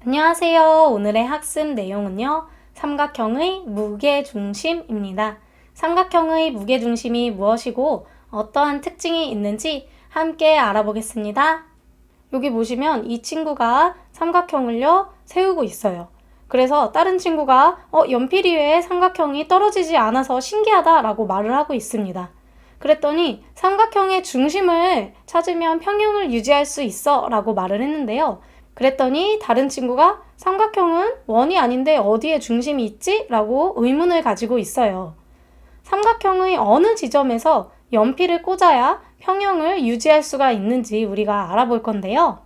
안녕하세요. 오늘의 학습 내용은요. 삼각형의 무게중심입니다. 삼각형의 무게중심이 무엇이고 어떠한 특징이 있는지 함께 알아보겠습니다. 여기 보시면 이 친구가 삼각형을요 세우고 있어요. 그래서 다른 친구가 연필 위에 삼각형이 떨어지지 않아서 신기하다 라고 말을 하고 있습니다. 그랬더니 삼각형의 중심을 찾으면 평형을 유지할 수 있어 라고 말을 했는데요. 그랬더니 다른 친구가 삼각형은 원이 아닌데 어디에 중심이 있지? 라고 의문을 가지고 있어요. 삼각형의 어느 지점에서 연필을 꽂아야 평형을 유지할 수가 있는지 우리가 알아볼 건데요.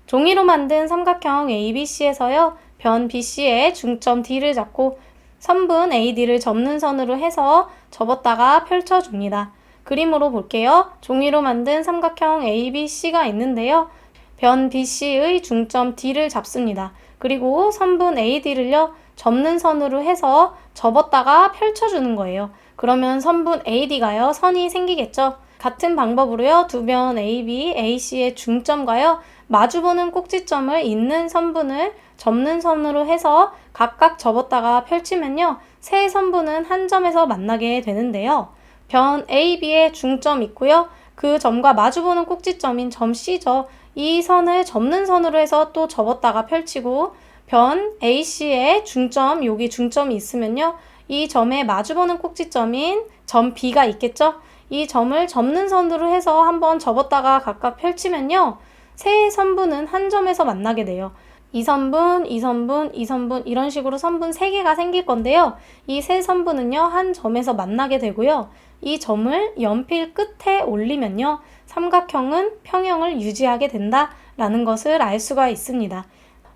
종이로 만든 삼각형 ABC에서요. 변 BC의 중점 D를 잡고 선분 AD를 접는 선으로 해서 접었다가 펼쳐줍니다. 그림으로 볼게요. 종이로 만든 삼각형 ABC가 있는데요. 변 BC의 중점 D를 잡습니다. 그리고 선분 AD를요. 접는 선으로 해서 접었다가 펼쳐주는 거예요. 그러면 선분 AD가요. 선이 생기겠죠. 같은 방법으로요. 두 변 AB, AC의 중점과요. 마주보는 꼭지점을 잇는 선분을 접는 선으로 해서 각각 접었다가 펼치면요. 세 선분은 한 점에서 만나게 되는데요. 변 AB의 중점 있고요. 그 점과 마주보는 꼭지점인 점 C죠. 이 선을 접는 선으로 해서 또 접었다가 펼치고 변 AC의 중점, 여기 중점이 있으면요. 이 점에 마주보는 꼭지점인 점 B가 있겠죠. 이 점을 접는 선으로 해서 한번 접었다가 각각 펼치면요. 세 선분은 한 점에서 만나게 돼요. 2선분, 2선분, 2선분 이런 식으로 선분 3개가 생길 건데요. 이 세 선분은요. 한 점에서 만나게 되고요. 이 점을 연필 끝에 올리면요. 삼각형은 평형을 유지하게 된다라는 것을 알 수가 있습니다.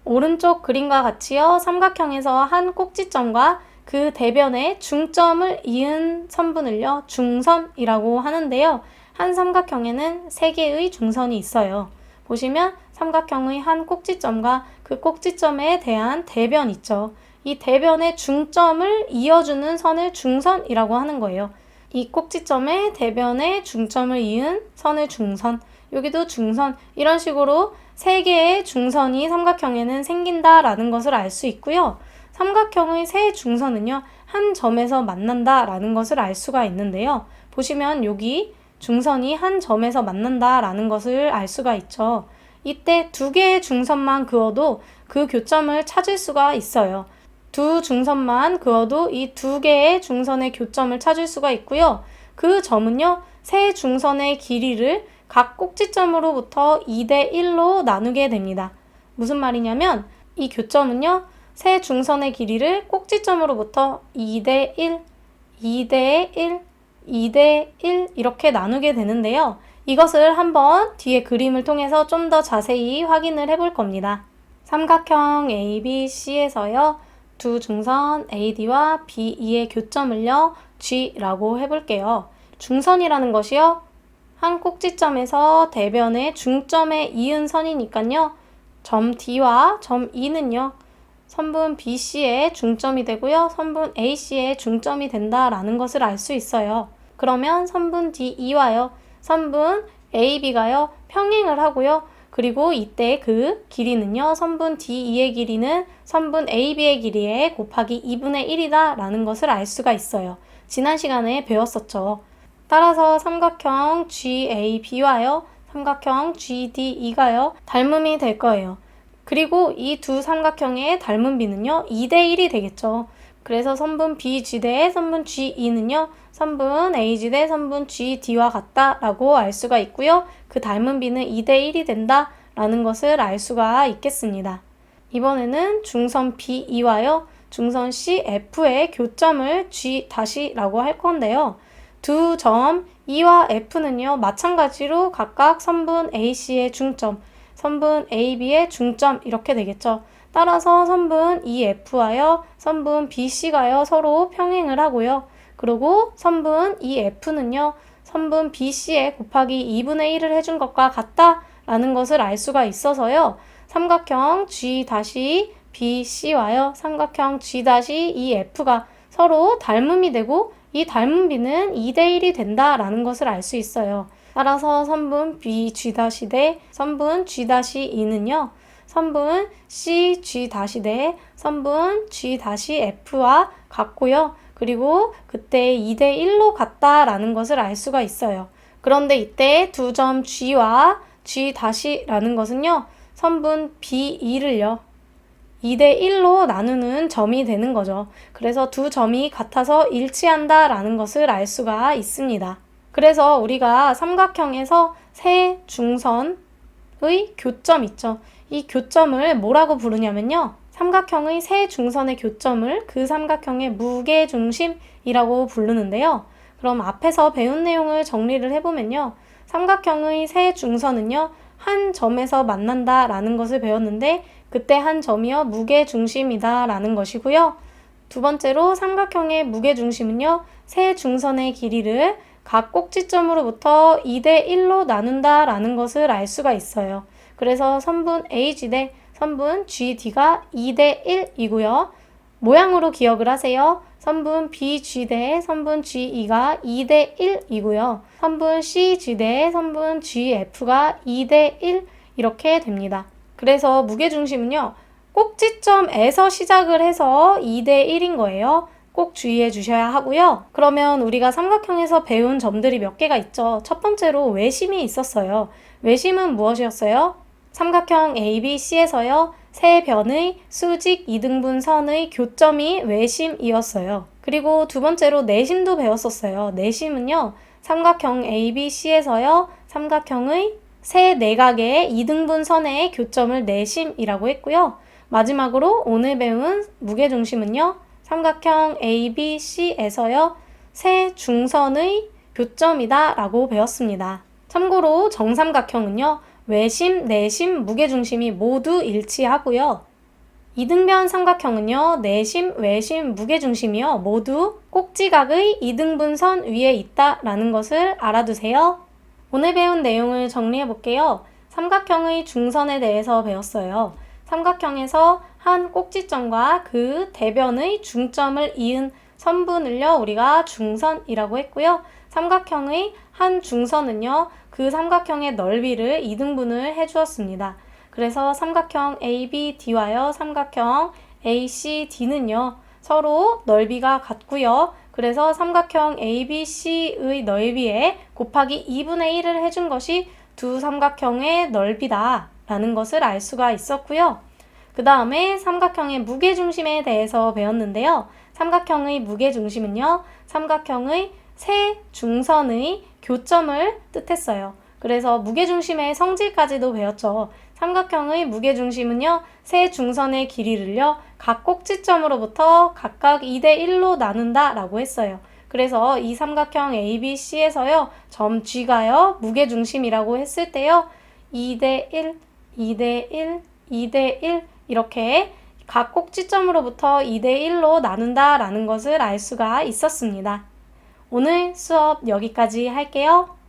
오른쪽 그림과 같이요. 삼각형에서 한 꼭지점과 그 대변의 중점을 이은 선분을요. 중선이라고 하는데요. 한 삼각형에는 3개의 중선이 있어요. 보시면 삼각형의 한 꼭지점과 그 꼭지점에 대한 대변 있죠. 이 대변의 중점을 이어주는 선을 중선이라고 하는 거예요. 이 꼭지점에 대변의 중점을 이은 선을 중선, 여기도 중선, 이런 식으로 3개의 중선이 삼각형에는 생긴다라는 것을 알 수 있고요. 삼각형의 세 중선은요, 한 점에서 만난다라는 것을 알 수가 있는데요. 보시면 여기 중선이 한 점에서 만난다라는 것을 알 수가 있죠. 이때 2개의 중선만 그어도 그 교점을 찾을 수가 있어요. 두 중선만 그어도 이 2개의 중선의 교점을 찾을 수가 있고요. 그 점은요, 세 중선의 길이를 각 꼭지점으로부터 2대 1로 나누게 됩니다. 무슨 말이냐면 이 교점은요, 세 중선의 길이를 꼭지점으로부터 2대 1, 2대 1, 2대 1 이렇게 나누게 되는데요. 이것을 한번 뒤에 그림을 통해서 좀 더 자세히 확인을 해볼 겁니다. 삼각형 ABC에서요. 두 중선 AD와 BE의 교점을요. G라고 해볼게요. 중선이라는 것이요. 한 꼭지점에서 대변의 중점에 이은 선이니까요. 점 D와 점 E는요. 선분 BC의 중점이 되고요. 선분 AC의 중점이 된다라는 것을 알 수 있어요. 그러면 선분 DE와요. 선분 AB가요. 평행을 하고요. 그리고 이때 그 길이는요. 선분 DE의 길이는 선분 AB의 길이에 곱하기 2분의 1이다 라는 것을 알 수가 있어요. 지난 시간에 배웠었죠. 따라서 삼각형 GAB와요. 삼각형 GDE가요. 닮음이 될 거예요. 그리고 이 두 삼각형의 닮은 비는요. 2대 1이 되겠죠. 그래서 선분 BG 대 선분 GE는요. 선분 AG 대 선분 GD와 같다라고 알 수가 있고요. 그 닮은 비는 2대 1이 된다라는 것을 알 수가 있겠습니다. 이번에는 중선 BE와요. 중선 CF의 교점을 G'라고 할 건데요. 두 점 E와 F는요. 마찬가지로 각각 선분 AC의 중점, 선분 AB의 중점 이렇게 되겠죠. 따라서 선분 EF와요. 선분 BC가요. 서로 평행을 하고요. 그리고 선분 EF는요. 선분 BC에 곱하기 2분의 1을 해준 것과 같다라는 것을 알 수가 있어서요. 삼각형 G-BC와요. 삼각형 G-EF가 서로 닮음이 되고 이 닮은 비는 2대 1이 된다라는 것을 알 수 있어요. 따라서 선분 BG- 대 선분 G-E는요. 선분 CG-대 선분 G-F와 같고요. 그리고 그때 2대1로 같다라는 것을 알 수가 있어요. 그런데 이때 두 점 G와 G-라는 것은요. 선분 B2를요. 2대1로 나누는 점이 되는 거죠. 그래서 두 점이 같아서 일치한다라는 것을 알 수가 있습니다. 그래서 우리가 삼각형에서 세 중선의 교점 있죠. 이 교점을 뭐라고 부르냐면요. 삼각형의 세 중선의 교점을 그 삼각형의 무게중심이라고 부르는데요. 그럼 앞에서 배운 내용을 정리를 해보면요. 삼각형의 세 중선은요. 한 점에서 만난다라는 것을 배웠는데 그때 한 점이요. 무게중심이다라는 것이고요. 두 번째로 삼각형의 무게중심은요. 세 중선의 길이를 각 꼭지점으로부터 2대1로 나눈다라는 것을 알 수가 있어요. 그래서 선분 AG 대 선분 GD가 2대1이고요. 모양으로 기억을 하세요. 선분 BG 대 선분 GE가 2대1이고요. 선분 CG 대 선분 GF가 2대1 이렇게 됩니다. 그래서 무게중심은요. 꼭지점에서 시작을 해서 2대1인 거예요. 꼭 주의해 주셔야 하고요. 그러면 우리가 삼각형에서 배운 점들이 몇 개가 있죠. 첫 번째로 외심이 있었어요. 외심은 무엇이었어요? 삼각형 ABC에서요. 세 변의 수직 이등분선의 교점이 외심이었어요. 그리고 두 번째로 내심도 배웠었어요. 내심은요. 삼각형 ABC에서요. 삼각형의 세 내각의 이등분선의 교점을 내심이라고 했고요. 마지막으로 오늘 배운 무게중심은요. 삼각형 ABC에서요. 세 중선의 교점이다 라고 배웠습니다. 참고로 정삼각형은요. 외심, 내심, 무게중심이 모두 일치하고요. 이등변 삼각형은요. 내심, 외심, 무게중심이요. 모두 꼭지각의 이등분선 위에 있다라는 것을 알아두세요. 오늘 배운 내용을 정리해 볼게요. 삼각형의 중선에 대해서 배웠어요. 삼각형에서 한 꼭지점과 그 대변의 중점을 이은 선분을요. 우리가 중선이라고 했고요. 삼각형의 한 중선은요. 그 삼각형의 넓이를 이등분을 해주었습니다. 그래서 삼각형 ABD와요. 삼각형 ACD는요. 서로 넓이가 같고요. 그래서 삼각형 ABC의 넓이에 곱하기 2분의 1을 해준 것이 두 삼각형의 넓이다 라는 것을 알 수가 있었고요. 그 다음에 삼각형의 무게중심에 대해서 배웠는데요. 삼각형의 무게중심은요. 삼각형의 세 중선의 교점을 뜻했어요. 그래서 무게중심의 성질까지도 배웠죠. 삼각형의 무게중심은요. 세 중선의 길이를요. 각 꼭지점으로부터 각각 2대1로 나눈다 라고 했어요. 그래서 이 삼각형 ABC에서요. 점 G가요. 무게중심이라고 했을 때요. 2대1, 2대1, 2대1 이렇게 각 꼭지점으로부터 2대1로 나눈다 라는 것을 알 수가 있었습니다. 오늘 수업 여기까지 할게요.